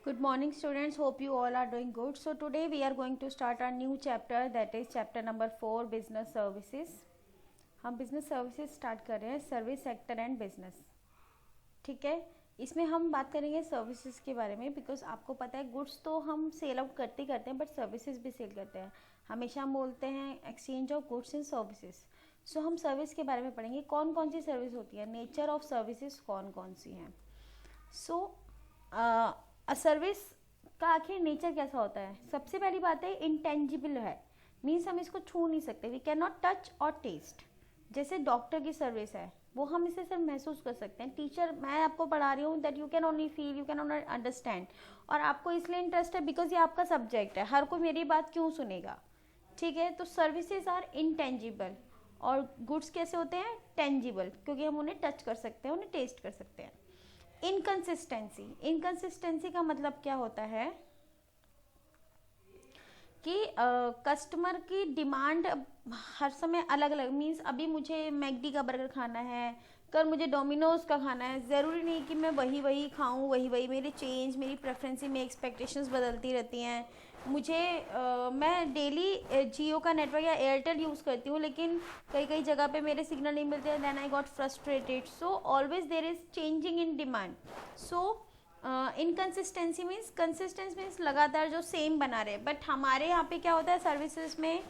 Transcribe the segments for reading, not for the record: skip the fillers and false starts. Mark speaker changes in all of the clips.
Speaker 1: Good morning students, hope you all are doing good. So today we are going to start our new chapter, that is chapter number 4, business services. हम business services start कर रहे हैं, service sector and business. ठीक है, इसमें हम बात करेंगे सर्विसेज के बारे में, बिकॉज आपको पता है गुड्स तो हम सेल आउट करते ही करते हैं बट सर्विसेज भी सेल करते हैं. हमेशा हम बोलते हैं exchange of goods and services. So हम सर्विस के बारे में पढ़ेंगे, कौन कौन सी सर्विस होती है, नेचर ऑफ सर्विसेज कौन कौन सी हैं. सो सर्विस का आखिर नेचर कैसा होता है. सबसे पहली बात है इंटेंजिबल है, मीन्स हम इसको छू नहीं सकते, वी कैन नॉट टच और टेस्ट. जैसे डॉक्टर की सर्विस है, वो हम इसे सिर्फ महसूस कर सकते हैं. टीचर, मैं आपको पढ़ा रही हूँ, that you can only feel, you can only understand. और आपको इसलिए इंटरेस्ट है बिकॉज ये आपका सब्जेक्ट है, हर कोई मेरी बात क्यों सुनेगा. ठीक है, तो सर्विसेज आर इंटेंजिबल और गुड्स कैसे होते हैं, टेंजिबल, क्योंकि हम उन्हें टच कर सकते हैं, उन्हें टेस्ट कर सकते हैं. इनकंसिस्टेंसी का मतलब क्या होता है कि कस्टमर की डिमांड हर समय अलग अलग, मीन्स अभी मुझे मैकडी का बर्गर खाना है, कल मुझे डोमिनोज का खाना है. ज़रूरी नहीं कि मैं वही खाऊं, वही मेरी मेरी प्रेफरेंसी में एक्सपेक्टेशंस बदलती रहती हैं. मुझे मैं डेली जियो का नेटवर्क या एयरटेल यूज़ करती हूँ, लेकिन कई जगह पे मेरे सिग्नल नहीं मिलते हैं, then I got frustrated. So always there is changing in demand. So inconsistency means, consistency means लगातार जो सेम बना रहे, बट हमारे यहाँ पे क्या होता है सर्विसेज में,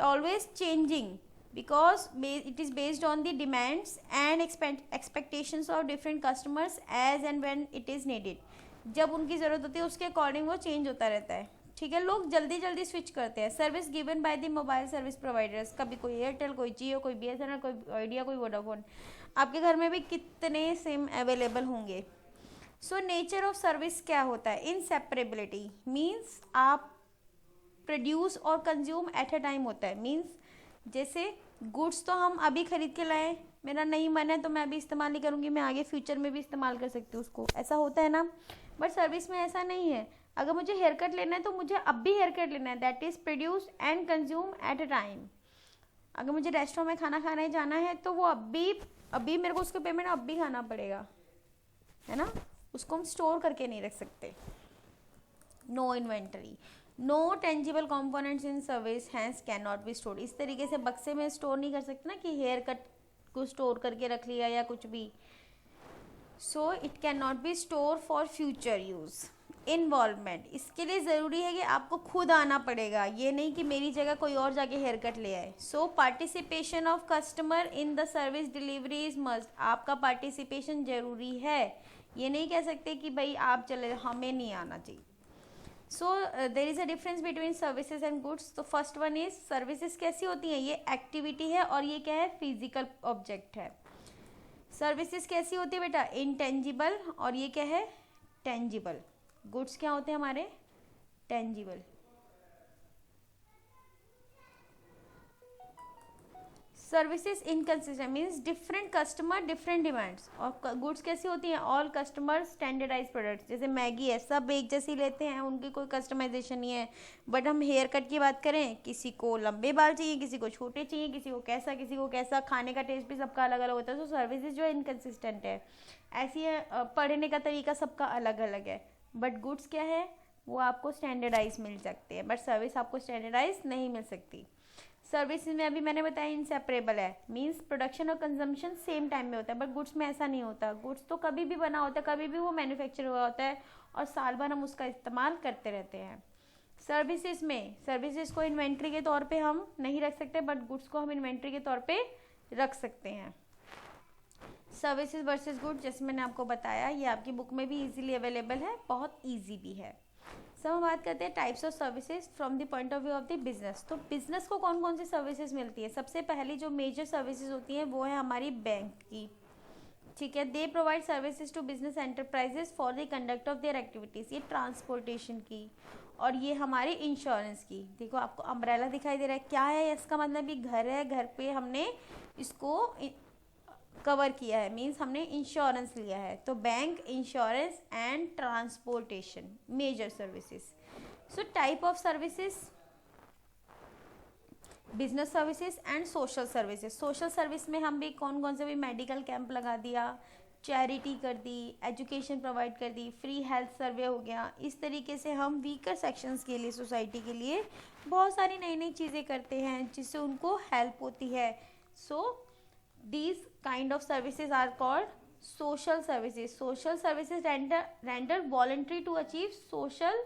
Speaker 1: always changing, because it is based on the demands and expectations of different customers as and when it is needed. जब उनकी ज़रूरत होती है उसके अकॉर्डिंग वो चेंज होता रहता है. ठीक है, लोग जल्दी स्विच करते हैं. Service given by the mobile service providers, कभी कोई एयरटेल, कोई जियो, कोई BSNL, कोई आइडिया, कोई वोडाफोन. आपके घर में भी कितने सिम अवेलेबल होंगे. सो नेचर ऑफ सर्विस क्या होता है, इनसेपरेबिलिटी मीन्स आप प्रोड्यूस और कंज्यूम एट अ टाइम होता है. मीन्स जैसे गुड्स तो हम अभी खरीद के लाए, मेरा नहीं मन है तो मैं अभी इस्तेमाल नहीं करूँगी, मैं आगे फ्यूचर में भी इस्तेमाल कर सकती हूँ उसको, ऐसा होता है ना. बट सर्विस में ऐसा नहीं है. अगर मुझे हेयर कट लेना है तो मुझे अब भी हेयर कट लेना है, that is produce and consume at a time. अगर मुझे रेस्टोरेंट में खाना खाने जाना है तो वो अभी मेरे को उसका पेमेंट अब भी खाना पड़ेगा, है ना. उसको हम स्टोर करके नहीं रख सकते. No inventory, no tangible components in service hence can not be stored. इस तरीके से बक्से में स्टोर नहीं कर सकते ना कि हेयर कट को स्टोर करके रख लिया या कुछ भी. So it can not B store for future use. Involvement, इसके लिए ज़रूरी है कि आपको खुद आना पड़ेगा, ये नहीं कि मेरी जगह कोई और जाके हेयर कट ले आए. So participation of customer in the service delivery is must. आपका पार्टिसिपेशन ज़रूरी है, ये नहीं कह सकते कि भाई आप चले, हमें नहीं आना चाहिए. So there is a difference between services and goods. तो फर्स्ट वन इज, सर्विसेज कैसी होती हैं, ये एक्टिविटी है और ये क्या है, फिजिकल ऑब्जेक्ट है. सर्विसेज कैसी होती है बेटा, इंटेंजिबल, और ये क्या है, टेंजिबल. गुड्स क्या होते हैं हमारे, tangible. Services inconsistent means different customer different demands. और गुड्स कैसी होती हैं, ऑल कस्टमर स्टैंडर्डाइज प्रोडक्ट्स. जैसे मैगी है, सब एक जैसी लेते हैं, उनकी कोई कस्टमाइजेशन नहीं है. बट हम हेयर कट की बात करें, किसी को लंबे बाल चाहिए, किसी को छोटे चाहिए, किसी को कैसा, खाने का टेस्ट भी सबका अलग अलग होता है. तो सर्विसेज जो है इनकंसिस्टेंट है. ऐसी है, पढ़ने का तरीका सबका अलग अलग है. बट गुड्स क्या है, वो आपको स्टैंडर्डाइज मिल सकते हैं, बट सर्विस आपको स्टैंडर्डाइज नहीं मिल सकती. सर्विस में अभी मैंने बताया इनसेपरेबल है, मींस प्रोडक्शन और कंजम्पशन सेम टाइम में होता है, बट गुड्स में ऐसा नहीं होता. गुड्स तो कभी भी बना होता है, कभी भी वो मैन्युफैक्चर हुआ होता है और साल भर हम उसका इस्तेमाल करते रहते हैं. सर्विसेज में, सर्विसेज को इन्वेंट्री के तौर पे हम नहीं रख सकते, बट गुड्स को हम इन्वेंट्री के तौर पे रख सकते हैं. सर्विसेज वर्सेज गुड्स, जैसे मैंने आपको बताया, ये आपकी बुक में भी इजीली अवेलेबल है, बहुत ईजी भी है. सब हम बात करते हैं types of services from the point of view of the business. तो बिजनेस को कौन कौन सी सर्विसेज मिलती है. सबसे पहली जो मेजर सर्विसेज होती हैं वो है हमारी बैंक की. ठीक है, they provide services to business enterprises for the conduct of their activities. ये ट्रांसपोर्टेशन की, और ये हमारी इंश्योरेंस की. देखो आपको अम्ब्रेला दिखाई दे रहा है, क्या है इसका मतलब, ये घर है, घर पे हमने इसको कवर किया है, मीन्स हमने इंश्योरेंस लिया है. तो bank, insurance and transportation, major services. So type of services, business services and social services. Social service में हम भी कौन कौन से भी मेडिकल कैंप लगा दिया, चैरिटी कर दी, एजुकेशन प्रोवाइड कर दी, फ्री हेल्थ सर्वे हो गया। इस तरीके से हम वीकर सेक्शंस के लिए, सोसाइटी के लिए बहुत सारी नई नई चीज़ें करते हैं जिससे उनको हेल्प होती है। So these kind of services are called social services. Social services render voluntary to achieve social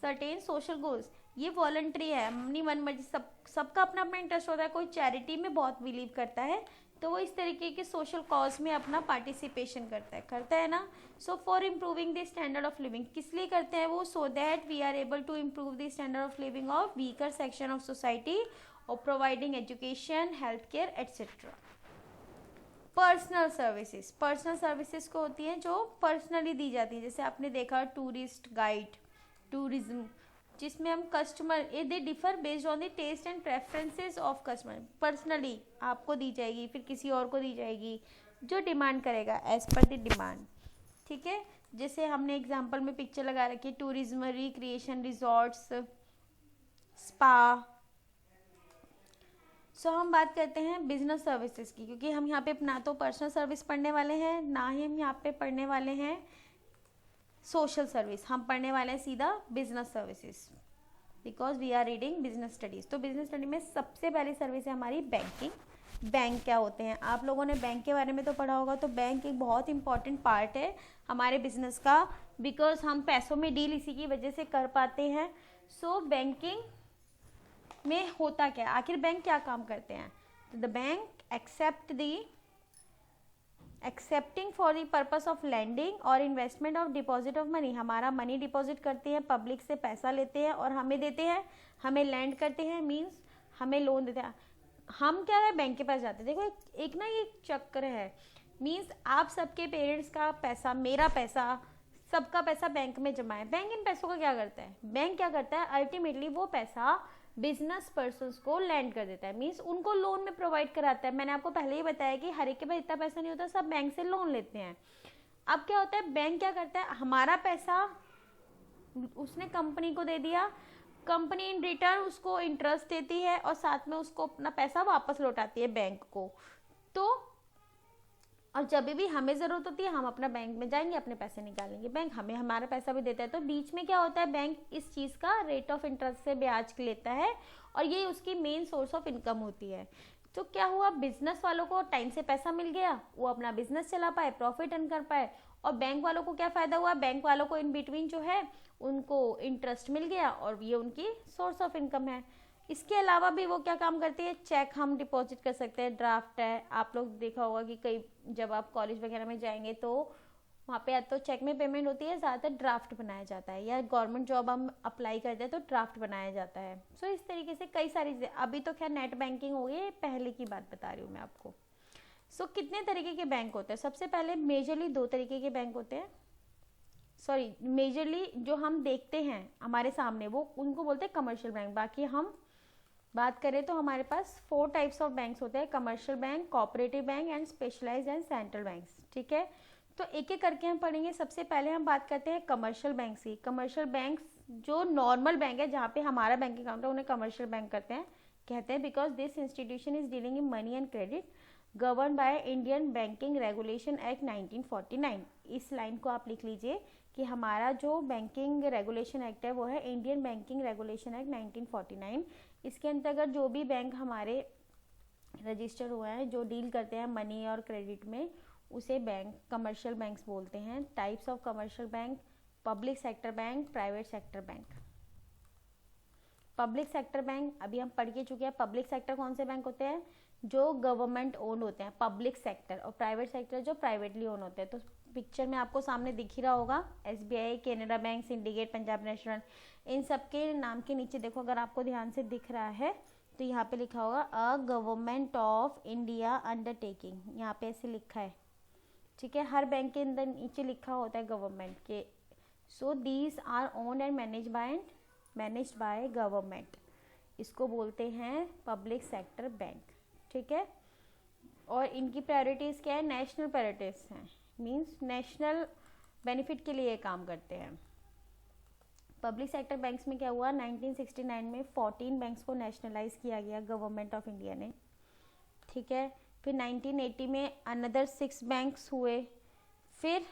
Speaker 1: certain social goals. ये वॉलंटरी है, अपनी मन मर्जी, सबका अपना अपना इंटरेस्ट होता है। कोई चैरिटी में बहुत बिलीव करता है तो वो इस तरीके के सोशल कॉज में अपना पार्टिसिपेशन करता है ना। So for improving the standard of living, किस लिए करते हैं वो? So that we are able to improve the standard of living of weaker section of society और providing education, health care etcetera. Personal services, personal services को होती हैं जो पर्सनली दी जाती है। जैसे आपने देखा टूरिस्ट गाइड, टूरिज्म, जिसमें हम customer they differ based on the taste and preferences of customer. Personally आपको दी जाएगी, फिर किसी और को दी जाएगी जो डिमांड करेगा एज पर द डिमांड। ठीक है, जैसे हमने एग्जांपल में पिक्चर लगा रखी है, टूरिज्म, रिक्रिएशन, रिजॉर्ट्स, स्पा। सो हम बात करते हैं बिजनेस सर्विसेज की, क्योंकि हम यहाँ पे ना तो पर्सनल सर्विस पढ़ने वाले हैं, ना ही हम यहाँ पे पढ़ने वाले हैं सोशल सर्विस। हम पढ़ने वाले हैं सीधा business services, because we are reading business studies. तो बिजनेस स्टडी में सबसे पहली सर्विस है हमारी बैंकिंग। बैंक क्या होते हैं? आप लोगों ने बैंक के बारे में तो पढ़ा होगा। तो बैंक एक बहुत इंपॉर्टेंट पार्ट है हमारे बिजनेस का, बिकॉज हम पैसों में डील इसी की वजह से कर पाते हैं। सो बैंकिंग में होता क्या है, आखिर बैंक क्या काम करते हैं? तो the bank accepting for the purpose of lending और investment of deposit of money. हमारा मनी डिपॉजिट करते हैं, पब्लिक से पैसा लेते हैं और हमें देते हैं, हमें लैंड करते हैं, मीन्स हमें लोन देते हैं। हम क्या है, बैंक के पास जाते हैं। देखो एक ना ये चक्र है, मीन्स आप सबके पेरेंट्स का पैसा, मेरा पैसा, सबका पैसा बैंक में जमा है। बैंक इन पैसों का क्या करता है? बैंक क्या करता है, अल्टीमेटली वो पैसा बिजनेस पर्सन्स को लैंड कर देता है, मीन्स उनको लोन में प्रोवाइड कराता है। मैंने आपको पहले ही बताया कि हर एक के पास इतना पैसा नहीं होता, सब बैंक से लोन लेते हैं। अब क्या होता है, बैंक क्या करता है, हमारा पैसा उसने कंपनी को दे दिया, कंपनी इन रिटर्न उसको इंटरेस्ट देती है और साथ में उसको अपना पैसा वापस लौटाती है बैंक को। तो और जब भी हमें ज़रूरत होती है हम अपना बैंक में जाएंगे, अपने पैसे निकालेंगे, बैंक हमें हमारा पैसा भी देता है। तो बीच में क्या होता है, बैंक इस चीज़ का रेट ऑफ इंटरेस्ट से ब्याज लेता है और ये उसकी मेन सोर्स ऑफ इनकम होती है। तो क्या हुआ, बिजनेस वालों को टाइम से पैसा मिल गया, वो अपना बिजनेस चला पाए, प्रॉफिट अर्न कर पाए। और बैंक वालों को क्या फ़ायदा हुआ, बैंक वालों को इन बिटवीन जो है उनको इंटरेस्ट मिल गया और ये उनकी सोर्स ऑफ इनकम है। इसके अलावा भी वो क्या काम करती है, चेक हम डिपॉजिट कर सकते हैं, ड्राफ्ट है। आप लोग देखा होगा कि कई जब आप कॉलेज वगैरह में जाएंगे तो वहाँ पे या तो चेक में पेमेंट होती है, ज़्यादातर ड्राफ्ट बनाया जाता है, या गवर्नमेंट जॉब हम अप्लाई करते हैं तो ड्राफ्ट बनाया जाता है। सो इस तरीके से कई सारी चीज़ें। अभी तो खैर नेट बैंकिंग हो गई, पहले की बात बता रही हूँ मैं आपको। सो कितने तरीके के बैंक होते हैं? सबसे पहले मेजरली 2 तरीके के बैंक होते हैं। सॉरी, मेजरली जो हम देखते हैं हमारे सामने वो उनको बोलते हैं कमर्शियल बैंक। बाकी हम बात करें तो हमारे पास 4 टाइप्स ऑफ बैंक्स होते हैं, commercial bank, cooperative bank and specialised and central banks. ठीक है, तो एक एक करके हम पढ़ेंगे। सबसे पहले हम बात करते हैं कमर्शियल बैंक्स की। कमर्शियल बैंक्स जो नॉर्मल बैंक है जहाँ पे हमारा बैंक अकाउंट है उन्हें कमर्शियल बैंक कहते हैं because this institution is dealing in money and credit govern by Indian banking regulation act 1949। इस लाइन को आप लिख लीजिए कि हमारा जो बैंकिंग रेगुलेशन एक्ट है वो है इंडियन बैंकिंग रेगुलेशन एक्ट 1949। इसके अंतर्गत जो भी बैंक हमारे रजिस्टर हुए हैं जो डील करते हैं मनी और क्रेडिट में, उसे बैंक कमर्शियल बैंक्स बोलते हैं। Types of commercial bank, public sector bank, private sector bank. Public sector bank अभी हम पढ़ के चुके हैं। पब्लिक सेक्टर कौन से बैंक होते हैं, जो गवर्नमेंट ओन होते हैं, पब्लिक सेक्टर। और प्राइवेट सेक्टर जो प्राइवेटली ओन होते हैं। तो पिक्चर में आपको सामने दिख ही रहा होगा, SBI, Canara Bank, Syndicate, Punjab National, इन सब के नाम के नीचे देखो, अगर आपको ध्यान से दिख रहा है तो यहाँ पे लिखा होगा a government of India undertaking, यहाँ पे ऐसे लिखा है। ठीक है, हर बैंक के अंदर नीचे लिखा होता है गवर्नमेंट के। So these are owned and managed by government. इसको बोलते हैं पब्लिक सेक्टर बैंक। ठीक है, और इनकी प्रायोरिटीज़ क्या है, नेशनल प्रायोरिटीज़ हैं, मीन्स नेशनल बेनिफिट के लिए काम करते हैं। पब्लिक सेक्टर बैंक्स में क्या हुआ, 1969 में 14 बैंक्स को नेशनलाइज किया गया गवर्नमेंट ऑफ इंडिया ने। ठीक है, फिर 1980 में अनदर 6 बैंक्स हुए, फिर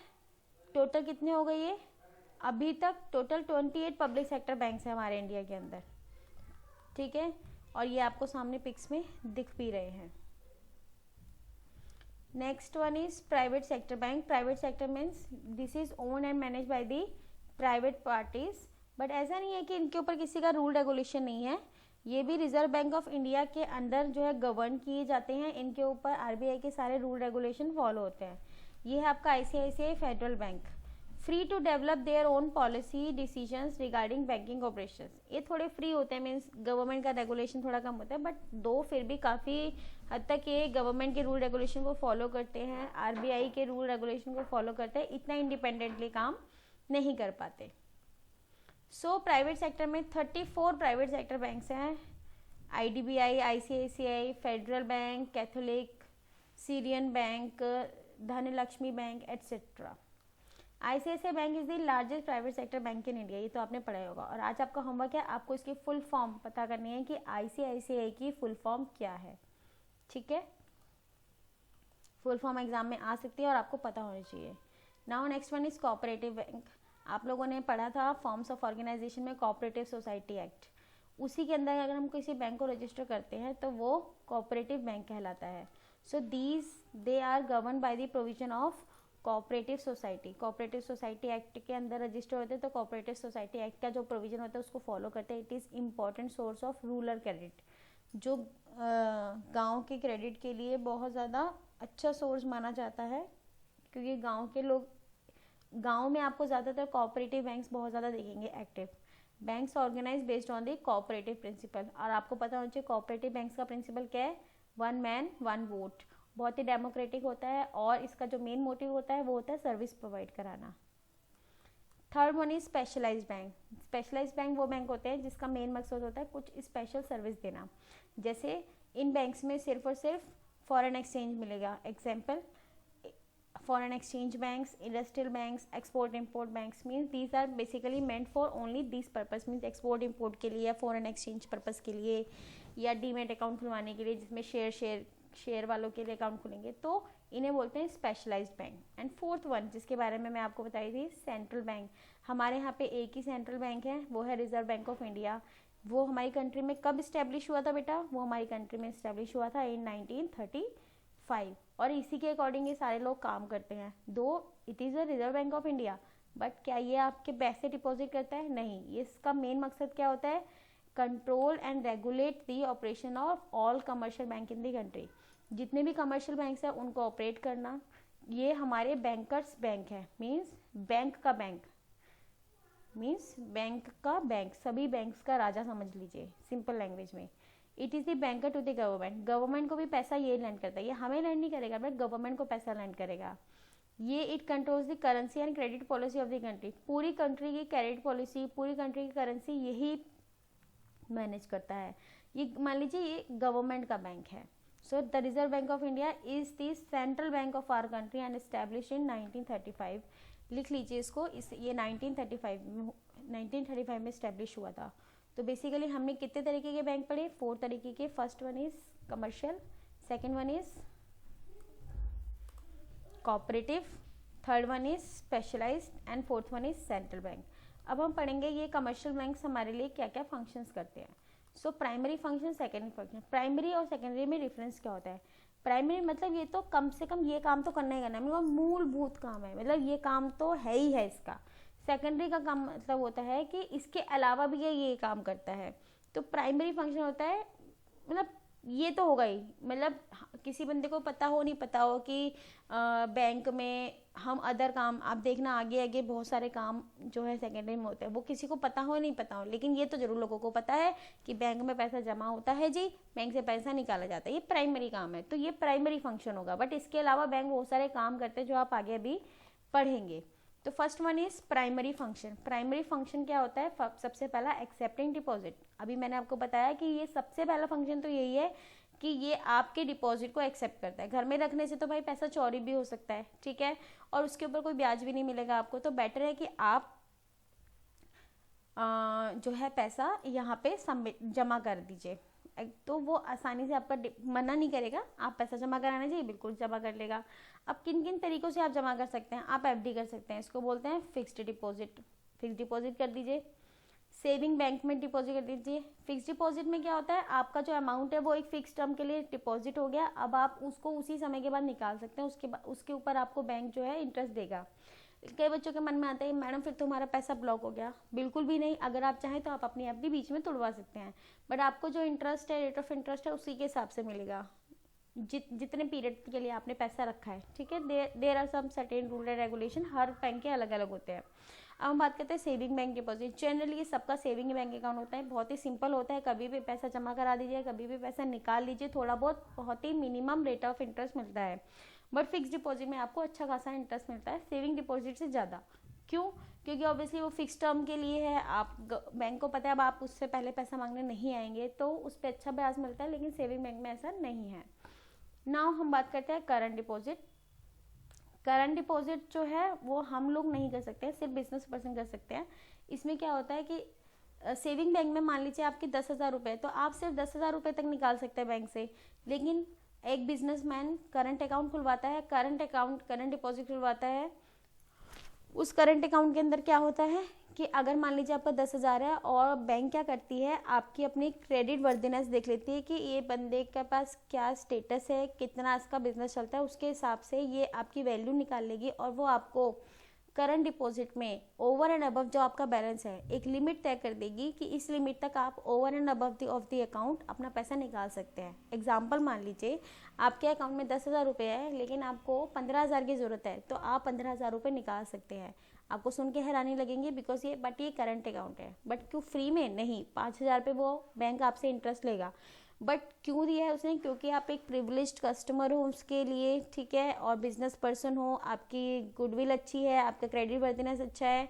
Speaker 1: टोटल कितने हो गए ये, अभी तक टोटल 28 पब्लिक सेक्टर बैंक्स हैं हमारे इंडिया के अंदर, ठीक है, और ये आपको सामने पिक्स में दिख भी रहे हैं। Next one is private sector bank. Private sector means this is own and manage by the private parties, but ऐसा नहीं है कि इनके ऊपर किसी का रूल रेगुलेशन नहीं है, ये भी रिजर्व बैंक ऑफ इंडिया के अंडर जो है गवर्न किए जाते हैं, इनके ऊपर आरबीआई के सारे रूल रेगुलेशन फॉलो होते हैं। ये है आपका ICICI federal bank. Free to develop their own policy decisions regarding banking operations. ये थोड़े फ्री होते हैं, मीन्स गवर्नमेंट का रेगुलेशन थोड़ा कम होता है, बट दो फिर भी काफ़ी हद तक ये गवर्नमेंट के रूल रेगुलेशन को फॉलो करते हैं, आरबीआई के रूल रेगुलेशन को फॉलो करते हैं, इतना इंडिपेंडेंटली काम नहीं कर पाते। सो प्राइवेट सेक्टर में 34 प्राइवेट सेक्टर बैंक्स हैं, IDBI, ICICI, federal bank, Catholic, Syrian bank, Dhanlaxmi bank etcetera. ICICI bank is the largest private sector bank in India, ये तो आपने पढ़ा ही होगा। और आज आपका होमवर्क है, आपको इसकी फुल फॉर्म पता करनी है कि आईसीआईसीआई की फुल फॉर्म क्या है, ठीक है। फुल फॉर्म एग्जाम में आ सकती है और आपको पता होनी चाहिए। Now next one is cooperative bank. आप लोगों ने पढ़ा था फॉर्म्स ऑफ ऑर्गेनाइजेशन में कोऑपरेटिव सोसाइटी एक्ट, उसी के अंदर अगर हम किसी बैंक को रजिस्टर करते हैं तो वो कोऑपरेटिव बैंक कहलाता है। So these they are govern by the provision of cooperative society. Cooperative society act के अंदर रजिस्टर होते हैं, तो कोऑपरेटिव सोसाइटी एक्ट का जो प्रोविजन होता है उसको फॉलो करते हैं। It is important source of rural credit, जो गांव के क्रेडिट के लिए बहुत ज़्यादा अच्छा सोर्स माना जाता है, क्योंकि गांव के लोग, गांव में आपको ज़्यादातर कोऑपरेटिव बैंक्स बहुत ज़्यादा देखेंगे active. Banks organise based on the cooperative principle, और आपको पता होना चाहिए कोऑपरेटिव बैंक्स का प्रिंसिपल क्या है, वन मैन वन वोट, बहुत ही डेमोक्रेटिक होता है, और इसका जो मेन मोटिव होता है वो होता है सर्विस प्रोवाइड कराना। Third one is specialised bank. Specialised bank वो बैंक होते हैं जिसका मेन मकसद होता है कुछ स्पेशल सर्विस देना, जैसे इन बैंक्स में सिर्फ और सिर्फ फॉरेन एक्सचेंज मिलेगा। Example, foreign exchange banks, industrial banks, export import banks, means these are basically meant for only this purpose, means export import के लिए या foreign exchange purpose के लिए या डीमेट अकाउंट खुलवाने के लिए, जिसमें शेयर वालों के लिए अकाउंट खुलेंगे, तो इन्हें बोलते हैं specialised bank. And fourth one जिसके बारे में मैं आपको बताई थी, सेंट्रल बैंक। हमारे यहाँ पे एक ही सेंट्रल बैंक है, वो है रिजर्व बैंक ऑफ इंडिया। वो हमारी कंट्री में कब इस्टेब्लिश हुआ था बेटा, वो हमारी कंट्री में इस्टेब्लिश हुआ था इन 1935, और इसी के अकॉर्डिंग ये सारे लोग काम करते हैं। दो it is a reserve Bank of India, but क्या ये आपके पैसे डिपॉजिट करता है, नहीं। ये इसका मेन मकसद क्या होता है, control and regulate the operation of all commercial bank in the country. जितने भी कमर्शियल बैंक्स हैं उनको ऑपरेट करना, ये हमारे बैंकर्स बैंक है, मीन्स बैंक का बैंक, मीन्स बैंक का बैंक, सभी बैंक्स का राजा समझ लीजिए सिंपल लैंग्वेज में। It is the banker to the government. Government को भी पैसा ये लैंड करता है, ये हमें लैंड नहीं करेगा बट गवर्नमेंट को पैसा लैंड करेगा। ये it controls the currency and credit policy of the country. पूरी कंट्री की क्रेडिट पॉलिसी, पूरी कंट्री की करेंसी यही मैनेज करता है। ये मान लीजिए ये गवर्नमेंट का बैंक है। So the Reserve Bank of India is the central bank of our country and establish in 1935। लिख लीजिए इसको, ये 1935 में इस्टेब्लिश हुआ था। तो बेसिकली हमने कितने तरीके के बैंक पढ़े, 4 तरीके के। First one is commercial, second one is cooperative, third one is specialised and fourth one is central bank. अब हम पढ़ेंगे ये कमर्शियल बैंक्स हमारे लिए क्या क्या फंक्शंस करते हैं। So primary function, secondary function. Primary और सेकेंडरी में डिफरेंस क्या होता है, प्राइमरी मतलब ये तो कम से कम ये काम तो करना ही करना है, मतलब मूलभूत काम है, मतलब ये काम तो है ही है इसका। सेकेंडरी का काम मतलब होता है कि इसके अलावा भी ये काम करता है। तो प्राइमरी फंक्शन होता है मतलब ये तो होगा ही, मतलब किसी बंदे को पता हो नहीं पता हो कि बैंक में हम अदर काम, आप देखना आगे आगे बहुत सारे काम जो है सेकेंडरी में होते हैं, वो किसी को पता हो नहीं पता हो, लेकिन ये तो जरूर लोगों को पता है कि बैंक में पैसा जमा होता है जी, बैंक से पैसा निकाला जाता है, ये प्राइमरी काम है, तो ये प्राइमरी फंक्शन होगा। बट इसके अलावा बैंक बहुत सारे काम करते हैं जो आप आगे अभी पढ़ेंगे। तो first one is primary function. Primary function क्या होता है, सबसे पहला एक्सेप्टिंग डिपॉजिट। अभी मैंने आपको बताया कि ये सबसे पहला फंक्शन तो यही है कि ये आपके डिपॉजिट को एक्सेप्ट करता है। घर में रखने से तो भाई पैसा चोरी भी हो सकता है, ठीक है, और उसके ऊपर कोई ब्याज भी नहीं मिलेगा आपको, तो बेटर है कि आप जो है पैसा यहाँ पे जमा कर दीजिए। तो वो आसानी से आपका मना नहीं करेगा, आप पैसा जमा कराना चाहिए बिल्कुल जमा कर लेगा। अब किन किन तरीक़ों से आप जमा कर सकते हैं? आप एफडी कर सकते हैं, इसको बोलते हैं फिक्स्ड डिपॉजिट। फिक्स्ड डिपॉजिट कर दीजिए। सेविंग बैंक में डिपॉजिट कर दीजिए। फिक्स डिपॉजिट में क्या होता है, आपका जो अमाउंट है वो एक फिक्स टर्म के लिए डिपॉजिट हो गया, अब आप उसको उसी समय के बाद निकाल सकते हैं, उसके ऊपर आपको बैंक जो है इंटरेस्ट देगा। कई बच्चों के मन में आता है मैडम फिर तो हमारा पैसा ब्लॉक हो गया। बिल्कुल भी नहीं, अगर आप चाहें तो आप अपनी एफडी बीच में तोड़वा सकते हैं, बट आपको जो इंटरेस्ट है, रेट ऑफ इंटरेस्ट है, उसी के हिसाब से मिलेगा जितने पीरियड के लिए आपने पैसा रखा है। ठीक है, there are some certain rule and regulation, हर बैंक के अलग अलग होते हैं। अब हम बात करते हैं सेविंग बैंक डिपॉजिट। जनरली सबका सेविंग बैंक अकाउंट होता है, बहुत ही सिंपल होता है, कभी भी पैसा जमा करा दीजिए, कभी भी पैसा निकाल लीजिए, थोड़ा बहुत ही मिनिमम रेट ऑफ इंटरेस्ट मिलता है। बट फिक्स डिपॉजिट में आपको अच्छा खासा इंटरेस्ट मिलता है सेविंग डिपॉजिट से ज़्यादा। क्यों? क्योंकि ऑब्वियसली वो फिक्स टर्म के लिए है, आप बैंक को पता है अब आप उससे पहले पैसा मांगने नहीं आएंगे, तो उस पर अच्छा ब्याज मिलता है, लेकिन सेविंग बैंक में ऐसा नहीं है। नाउ हम बात करते हैं करंट डिपॉजिट। करंट डिपॉजिट जो है वो हम लोग नहीं कर सकते हैं, सिर्फ बिजनेस पर्सन कर सकते हैं। इसमें क्या होता है कि सेविंग बैंक में मान लीजिए आपके 10,000 रुपये, तो आप सिर्फ 10,000 रुपये तक निकाल सकते हैं बैंक से। लेकिन एक बिजनेसमैन करंट अकाउंट खुलवाता है, करंट डिपॉजिट खुलवाता है। उस करंट अकाउंट के अंदर क्या होता है कि अगर मान लीजिए आपका 10,000 है और बैंक क्या करती है, आपकी अपनी क्रेडिट वर्दीनेस देख लेती है कि ये बंदे के पास क्या स्टेटस है, कितना इसका बिजनेस चलता है, उसके हिसाब से ये आपकी वैल्यू निकाल लेगी और वो आपको करंट डिपॉजिट में ओवर एंड अबव जो आपका बैलेंस है एक लिमिट तय कर देगी कि इस लिमिट तक आप over and above of the account अपना पैसा निकाल सकते हैं। एग्जांपल मान लीजिए आपके अकाउंट में 10,000 रुपये है, लेकिन आपको 15,000 की ज़रूरत है, तो आप 15,000 रुपये निकाल सकते हैं। आपको सुन के हैरानी लगेंगे बिकॉज ये करंट अकाउंट है, बट क्यों फ्री में नहीं, 5,000 पे वो बैंक आपसे इंटरेस्ट लेगा। बट क्यों दिया है उसने? क्योंकि आप एक प्रिविलेज्ड कस्टमर हो उसके लिए, ठीक है, और बिजनेस पर्सन हो, आपकी गुडविल अच्छी है, आपका क्रेडिट वर्दीनेस अच्छा है,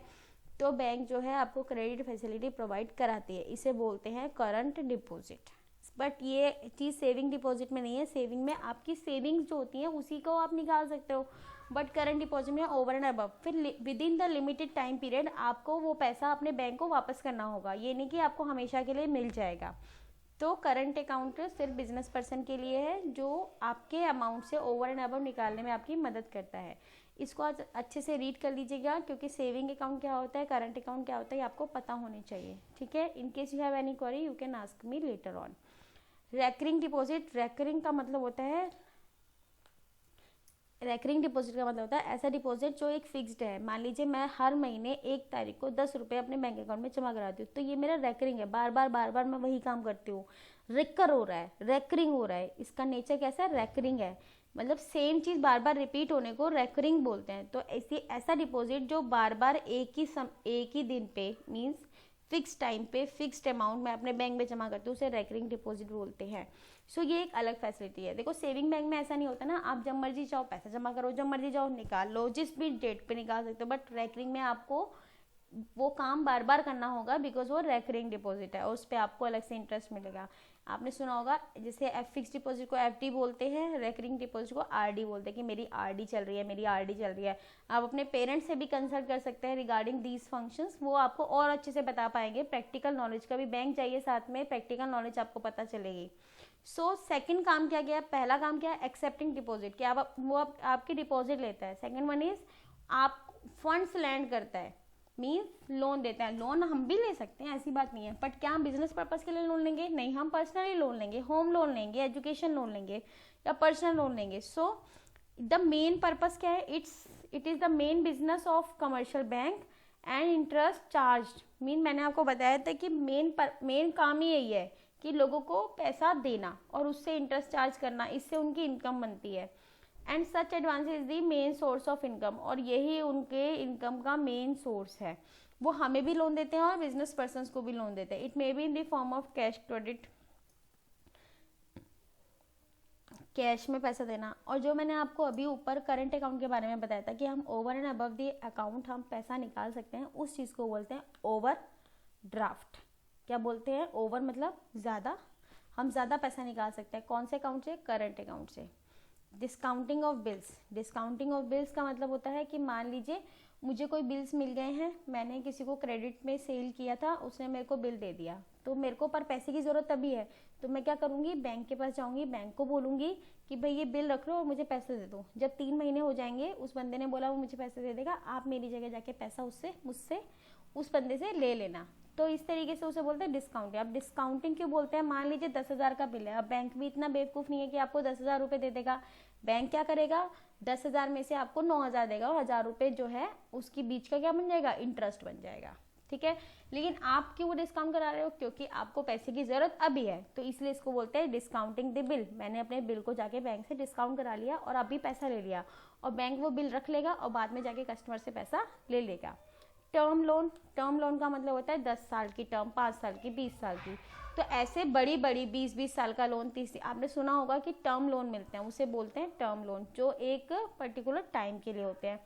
Speaker 1: तो बैंक जो है आपको क्रेडिट फैसिलिटी प्रोवाइड कराती है। इसे बोलते हैं करंट डिपॉजिट। बट ये चीज़ सेविंग डिपॉजिट में नहीं है। सेविंग में आपकी सेविंग्स जो होती हैं उसी को आप निकाल सकते हो, बट करंट डिपॉजिट में ओवर एंड अबव, फिर with in the limited time period आपको वो पैसा अपने बैंक को वापस करना होगा, ये नहीं कि आपको हमेशा के लिए मिल जाएगा। तो करंट अकाउंट सिर्फ बिजनेस पर्सन के लिए है, जो आपके अमाउंट से ओवर एंड अबव निकालने में आपकी मदद करता है। इसको आज अच्छे से रीड कर लीजिएगा, क्योंकि सेविंग अकाउंट क्या होता है, करंट अकाउंट क्या होता है, आपको पता होनी चाहिए। ठीक है, in case you have any query you can ask me later on. Recurring deposit, recurring का मतलब होता है ऐसा डिपॉजिट जो एक फिक्स्ड है। मान लीजिए मैं हर महीने 1 तारीख को 10 रुपये अपने बैंक अकाउंट में जमा कराती हूँ, तो ये मेरा रेकरिंग है, बार बार मैं वही काम करती हूँ, रिकर हो रहा है, रेकरिंग हो रहा है। इसका नेचर कैसा है? रेकरिंग है, मतलब सेम चीज़ बार बार रिपीट होने को रेकरिंग बोलते हैं। तो ऐसा डिपॉजिट जो बार बार एक ही दिन पे मीन्स फिक्स टाइम पे फिक्स्ड अमाउंट मैं अपने बैंक में जमा करती हूँ, उसे रेकरिंग डिपॉजिट बोलते हैं। सो ये एक अलग फैसिलिटी है। देखो सेविंग बैंक में ऐसा नहीं होता ना, आप जब मर्जी जाओ पैसा जमा करो, जब मर्जी जाओ निकाल लो, जिस भी डेट पे निकाल सकते हो। बट रेकरिंग में आपको वो काम बार बार करना होगा, बिकॉज वो रेकरिंग डिपॉजिट है और उस पर आपको अलग से इंटरेस्ट मिलेगा। आपने सुना होगा जैसे फिक्स डिपॉजिट को एफडी बोलते हैं, रेकरिंग डिपॉजिट को आरडी बोलते हैं कि मेरी आरडी चल रही है। आप अपने पेरेंट्स से भी कंसल्ट कर सकते हैं रिगार्डिंग दीज फंक्शंस, वो आपको और अच्छे से बता पाएंगे। प्रैक्टिकल नॉलेज का भी बैंक चाहिए, साथ में प्रैक्टिकल नॉलेज आपको पता चलेगी। सो सेकंड काम क्या किया? पहला काम क्या है? एक्सेप्टिंग डिपॉजिट, कि वो आपकी डिपॉजिट लेता है। सेकंड वन इज आप फंड्स लैंड करता है, मीन्स लोन देता है। लोन हम भी ले सकते हैं, ऐसी बात नहीं है, बट क्या हम बिजनेस पर्पज के लिए लोन लेंगे? नहीं, हम पर्सनली लोन लेंगे, होम लोन लेंगे, एजुकेशन लोन लेंगे या पर्सनल लोन लेंगे। सो द मेन पर्पज क्या है? It is the main business of commercial bank and interest charge. मैंने आपको बताया था कि मेन काम ही यही है कि लोगों को पैसा देना और उससे इंटरेस्ट चार्ज करना, इससे उनकी इनकम बनती है। And such advance is the main source of income, और यही उनके इनकम का मेन सोर्स है। वो हमें भी लोन देते हैं और बिजनेस पर्सन को भी लोन देते हैं। It may be in the form of cash credit, cash में पैसा देना। और जो मैंने आपको अभी ऊपर करंट अकाउंट के बारे में बताया था कि हम over and above the account हम पैसा निकाल सकते हैं, उस चीज़ को बोलते हैं ओवर ड्राफ्ट। क्या बोलते हैं? ओवर मतलब ज़्यादा, हम ज़्यादा पैसा निकाल सकते हैं। कौन से अकाउंट से? करंट अकाउंट से। डिस्काउंटिंग ऑफ बिल्स का मतलब होता है कि मान लीजिए मुझे कोई बिल्स मिल गए हैं, मैंने किसी को क्रेडिट में सेल किया था, उसने मेरे को बिल दे दिया, तो मेरे को पर पैसे की ज़रूरत तभी है, तो मैं क्या करूँगी, बैंक के पास जाऊँगी, बैंक को बोलूँगी कि भाई ये बिल रख लो और मुझे पैसे दे दो। जब 3 महीने हो जाएंगे, उस बंदे ने बोला वो मुझे पैसे दे देगा, आप मेरी जगह जाके पैसा मुझसे उस बंदे से ले लेना। तो इस तरीके से उसे बोलते हैं डिस्काउंटिंग। अब डिस्काउंटिंग क्यों बोलते हैं, मान लीजिए 10,000 का बिल है, अब बैंक भी इतना बेवकूफ़ नहीं है कि आपको 10,000 रुपये दे देगा। बैंक क्या करेगा, 10,000 में से आपको 9,000 देगा और 1,000 रुपये जो है उसकी बीच का क्या बन जाएगा, इंटरेस्ट बन जाएगा। ठीक है, लेकिन आप क्यों डिस्काउंट करा रहे हो, क्योंकि आपको पैसे की ज़रूरत अभी है, तो इसलिए इसको बोलते हैं डिस्काउंटिंग द बिल। मैंने अपने बिल को जाके बैंक से डिस्काउंट करा लिया और अभी पैसा ले लिया, और बैंक वो बिल रख लेगा और बाद में जाके कस्टमर से पैसा ले लेगा। टर्म लोन का मतलब होता है 10 साल की टर्म, 5 साल की, 20 साल की। तो ऐसे बड़ी 20-20 साल का लोन, 30, आपने सुना होगा कि टर्म लोन मिलते हैं, उसे बोलते हैं टर्म लोन, जो एक पर्टिकुलर टाइम के लिए होते हैं।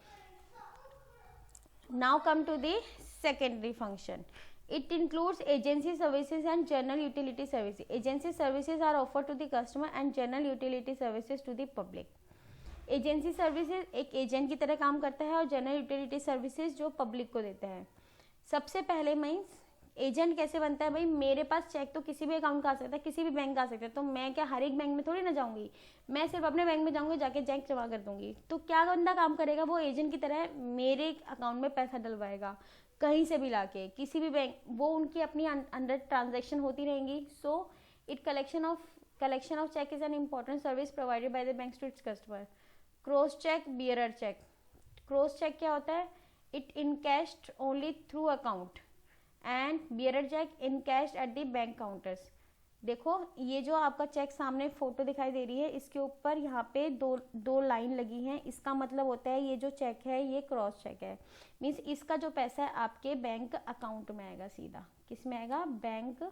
Speaker 1: Now come to the secondary function. It includes agency services and general utility services. Agency services are offered to the customer and general utility services to the public. Agency services एक agent की तरह काम करता है और general utility services जो public को देते हैं। सबसे पहले मीन्स एजेंट कैसे बनता है, भाई मेरे पास चेक तो किसी भी अकाउंट का आ सकता है, किसी भी बैंक का आ सकता है, तो मैं क्या हर एक बैंक में थोड़ी ना जाऊंगी, मैं सिर्फ अपने बैंक में जाऊंगी, जाके चेक जमा कर दूंगी। तो क्या बंदा काम करेगा, वो एजेंट की तरह मेरे अकाउंट में पैसा डलवाएगा कहीं से भी लाके, किसी भी बैंक, वो उनकी अपनी अंडर ट्रांजेक्शन होती रहेंगी। So it collection of cheque is an important service provided by the bank to its customer. Cross cheque, bearer cheque. Cross cheque क्या होता है, it encashed only through account, and bearer cheque encashed at the bank counters. देखो ये जो आपका check सामने photo दिखाई दे रही है, इसके ऊपर यहाँ पे दो लाइन लगी हैं, इसका मतलब होता है ये जो चेक है ये क्रॉस चेक है, मीन्स इसका जो पैसा है आपके बैंक अकाउंट में आएगा, सीधा किस में आएगा, बैंक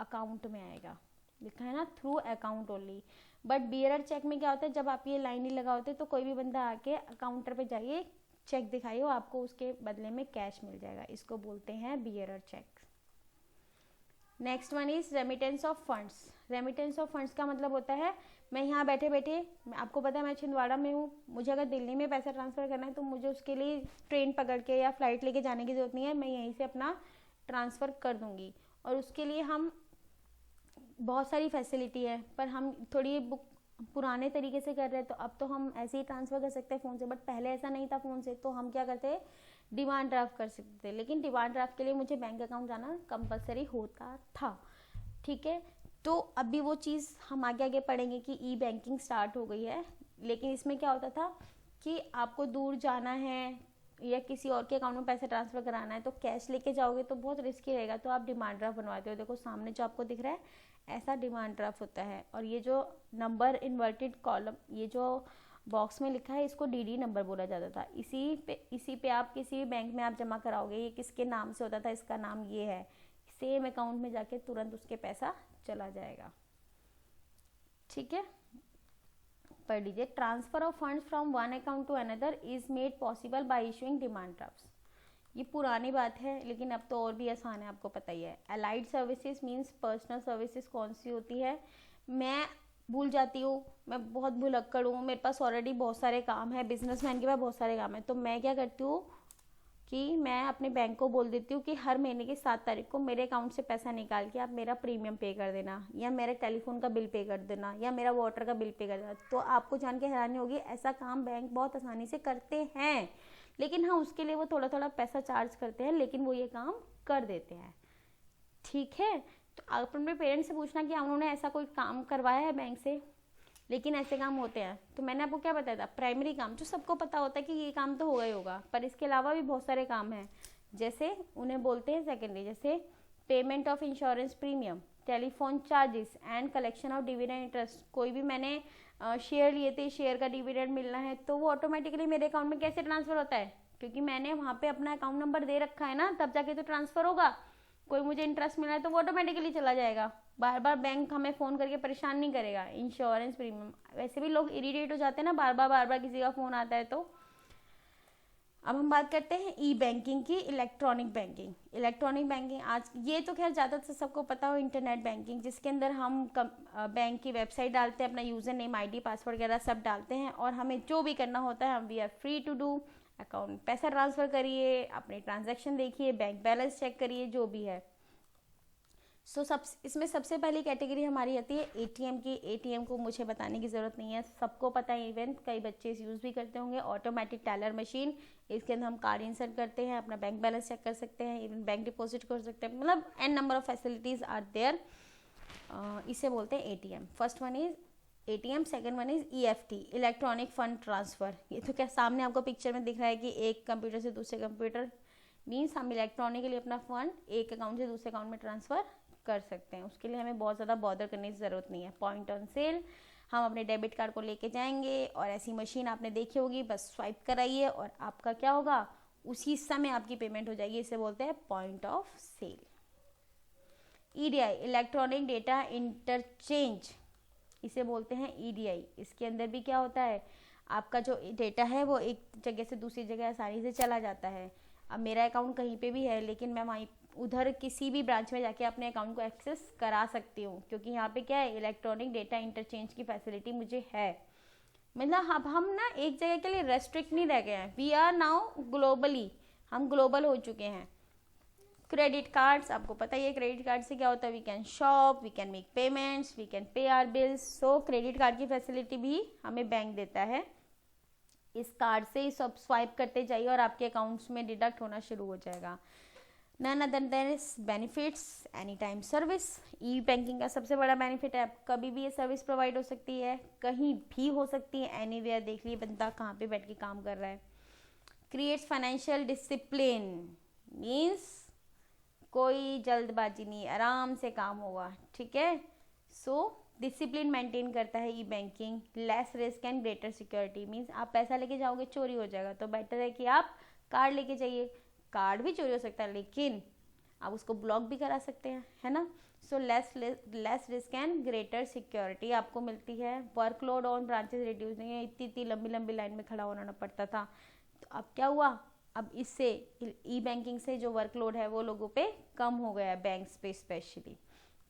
Speaker 1: अकाउंट में आएगा, लिखा है ना through account only. But bearer cheque में क्या होता है, जब आप ये लाइन नहीं लगा होते तो कोई भी बंदा आके काउंटर पे जाइए चेक दिखाइए, आपको उसके बदले में कैश मिल जाएगा, इसको बोलते हैं bearer cheque. Next one is remittance of funds. Remittance of funds का मतलब होता है मैं यहाँ बैठे बैठे, आपको पता है मैं छिंदवाड़ा में हूँ, मुझे अगर दिल्ली में पैसा ट्रांसफ़र करना है तो मुझे उसके लिए ट्रेन पकड़ के या फ्लाइट लेके जाने की ज़रूरत नहीं है, मैं यहीं से अपना ट्रांसफ़र कर दूँगी। और उसके लिए हम बहुत सारी फैसिलिटी है, पर हम थोड़ी बुक पुराने तरीके से कर रहे हैं, तो अब तो हम ऐसे ही ट्रांसफ़र कर सकते हैं फ़ोन से, बट पहले ऐसा नहीं था फ़ोन से, तो हम क्या करते, डिमांड ड्राफ्ट कर सकते थे, लेकिन डिमांड ड्राफ्ट के लिए मुझे बैंक अकाउंट जाना कंपलसरी होता था। ठीक है, तो अभी वो चीज़ हम आगे आगे पढ़ेंगे कि ई बैंकिंग स्टार्ट हो गई है, लेकिन इसमें क्या होता था कि आपको दूर जाना है या किसी और के अकाउंट में पैसे ट्रांसफ़र कराना है तो कैश लेके जाओगे तो बहुत रिस्की रहेगा, तो आप डिमांड ड्राफ्ट बनवाते हो। देखो सामने जो आपको दिख रहा है ऐसा डिमांड ड्राफ्ट होता है, और ये जो नंबर इन्वर्टेड कॉलम, ये जो बॉक्स में लिखा है इसको डीडी नंबर बोला जाता था। इसी पे आप किसी भी बैंक में आप जमा कराओगे, ये किसके नाम से होता था, इसका नाम ये है, सेम अकाउंट में जाके तुरंत उसके पैसा चला जाएगा। ठीक है, पढ़ लीजिए। Transfer of funds from one account to another is made possible by issuing demand drafts. ये पुरानी बात है, लेकिन अब तो और भी आसान है, आपको पता ही है। Allied services means personal services कौन सी होती है, मैं भूल जाती हूँ, मैं बहुत भुलक्कड़ हूँ, मेरे पास ऑलरेडी बहुत सारे काम है, बिजनेसमैन के पास बहुत सारे काम है, तो मैं क्या करती हूँ कि मैं अपने बैंक को बोल देती हूँ कि हर महीने की 7 तारीख को मेरे अकाउंट से पैसा निकाल के आप मेरा प्रीमियम पे कर देना, या मेरे टेलीफोन का बिल पे कर देना, या मेरा वाटर का बिल पे कर देना। तो आपको जान के हैरानी होगी, ऐसा काम बैंक बहुत आसानी से करते हैं, लेकिन हाँ उसके लिए वो थोड़ा थोड़ा पैसा चार्ज करते हैं, लेकिन वो ये काम कर देते हैं। ठीक है, तो आप अपने पेरेंट्स से पूछना कि उन्होंने ऐसा कोई काम करवाया है बैंक से, लेकिन ऐसे काम होते हैं। तो मैंने आपको क्या बताया था, प्राइमरी काम जो सबको पता होता है कि ये काम तो होगा ही होगा, पर इसके अलावा भी बहुत सारे काम हैं, जैसे उन्हें बोलते हैं सेकेंडरी, जैसे payment of insurance premium, telephone charges and collection of dividend interest. कोई भी मैंने शेयर लिए थे, शेयर का डिविडेंड मिलना है तो वो ऑटोमेटिकली मेरे अकाउंट में कैसे ट्रांसफ़र होता है, क्योंकि मैंने वहाँ पे अपना अकाउंट नंबर दे रखा है ना, तब जाके तो ट्रांसफ़र होगा। कोई मुझे इंटरेस्ट मिला है तो वो ऑटोमेटिकली चला जाएगा, बार बार बैंक हमें फ़ोन करके परेशान नहीं करेगा। इंश्योरेंस प्रीमियम, वैसे भी लोग इरिटेट हो जाते हैं ना, बार बार किसी का फ़ोन आता है तो। अब हम बात करते हैं ई बैंकिंग की, इलेक्ट्रॉनिक बैंकिंग। इलेक्ट्रॉनिक बैंकिंग आज ये तो खैर ज़्यादातर सबको पता हो, इंटरनेट बैंकिंग, जिसके अंदर हम बैंक की वेबसाइट डालते हैं, अपना यूज़र नेम, ID, पासवर्ड वगैरह सब डालते हैं, और हमें जो भी करना होता है हम we are free to do, account पैसा ट्रांसफ़र करिए, अपने ट्रांजैक्शन देखिए, बैंक बैलेंस चेक करिए, जो भी है। इसमें सबसे पहली कैटेगरी हमारी आती है एटीएम की। एटीएम को मुझे बताने की ज़रूरत नहीं है, सबको पता है, इवन कई बच्चे इस यूज़ भी करते होंगे। ऑटोमेटिक टेलर मशीन, इसके अंदर हम कार्ड इंसर्ट करते हैं, अपना बैंक बैलेंस चेक कर सकते हैं, इवन बैंक डिपॉजिट कर सकते हैं, मतलब an number of facilities are there. इसे बोलते हैं ATM. First one is ATM, second one is EFT, electronic fund transfer. ये तो क्या सामने आपको पिक्चर में दिख रहा है कि एक कंप्यूटर से दूसरे कंप्यूटर, मीन्स हम इलेक्ट्रॉनिकली अपना फंड एक अकाउंट से दूसरे अकाउंट में ट्रांसफ़र कर सकते हैं। उसके लिए हमें बहुत ज़्यादा बॉदर करने की ज़रूरत नहीं है। पॉइंट ऑन सेल, हम अपने डेबिट कार्ड को लेके जाएंगे और ऐसी मशीन आपने देखी होगी, बस स्वाइप कराइए और आपका क्या होगा, उसी समय आपकी पेमेंट हो जाएगी। इसे बोलते हैं point of sale. EDI, electronic data interchange, इसे बोलते हैं ईडीआई। इसके अंदर भी क्या होता है, आपका जो डेटा है वो एक जगह से दूसरी जगह आसानी से चला जाता है। अब मेरा अकाउंट कहीं पे भी है, लेकिन मैं वहीं उधर किसी भी ब्रांच में जाके अपने अकाउंट को एक्सेस करा सकती हूँ, क्योंकि यहाँ पे क्या है, इलेक्ट्रॉनिक डेटा इंटरचेंज की फैसिलिटी मुझे है। मतलब अब हम ना एक जगह के लिए रेस्ट्रिक्ट नहीं रह गए हैं, वी आर नाउ ग्लोबली, हम ग्लोबल हो चुके हैं। क्रेडिट कार्ड्स, आपको पता ही है क्रेडिट कार्ड से क्या होता है, we can shop, we can make payments, we can pay our bills. So credit card की फैसिलिटी भी हमें बैंक देता है। इस कार्ड से ही सब स्वाइप करते जाइए और आपके अकाउंट्स में डिडक्ट होना शुरू हो जाएगा। None other than is benefits, any time service. E banking का सबसे बड़ा बेनिफिट है, कभी भी ये सर्विस प्रोवाइड हो सकती है, कहीं भी हो सकती है, एनीवेयर। देख लिए बंदा कहाँ पे बैठ के काम कर रहा है। क्रिएट्स फाइनेंशियल डिसिप्लिन, मीन्स कोई जल्दबाजी नहीं, आराम से काम होगा, ठीक है। सो डिसिप्लिन मेंटेन करता है e banking. Less risk and greater security, means आप पैसा लेके जाओगे चोरी हो जाएगा, तो बेटर है कि आप कार्ड लेके जाइए। कार्ड भी चोरी हो सकता है, लेकिन आप उसको ब्लॉक भी करा सकते हैं, है ना। So less risk and greater security आपको मिलती है। वर्कलोड ऑन ब्रांचेस रिड्यूस नहीं है, इतनी लंबी लंबी लाइन में खड़ा होना पड़ता था, तो अब क्या हुआ, अब इससे ई बैंकिंग से जो वर्कलोड है वो लोगों पे कम हो गया है, बैंक्स पे स्पेशली,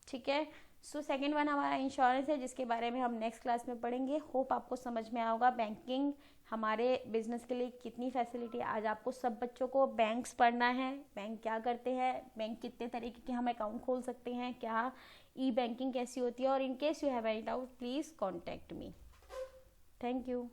Speaker 1: ठीक है। सो सेकंड वन हमारा इंश्योरेंस है, जिसके बारे में हम नेक्स्ट क्लास में पढ़ेंगे। होप आपको समझ में आएगा बैंकिंग हमारे बिजनेस के लिए कितनी फैसिलिटी है। आज आपको सब बच्चों को बैंक्स पढ़ना है, बैंक क्या करते हैं, बैंक कितने तरीके के हम अकाउंट खोल सकते हैं, क्या ई बैंकिंग कैसी होती है। और in case you have any doubt please contact me. Thank you.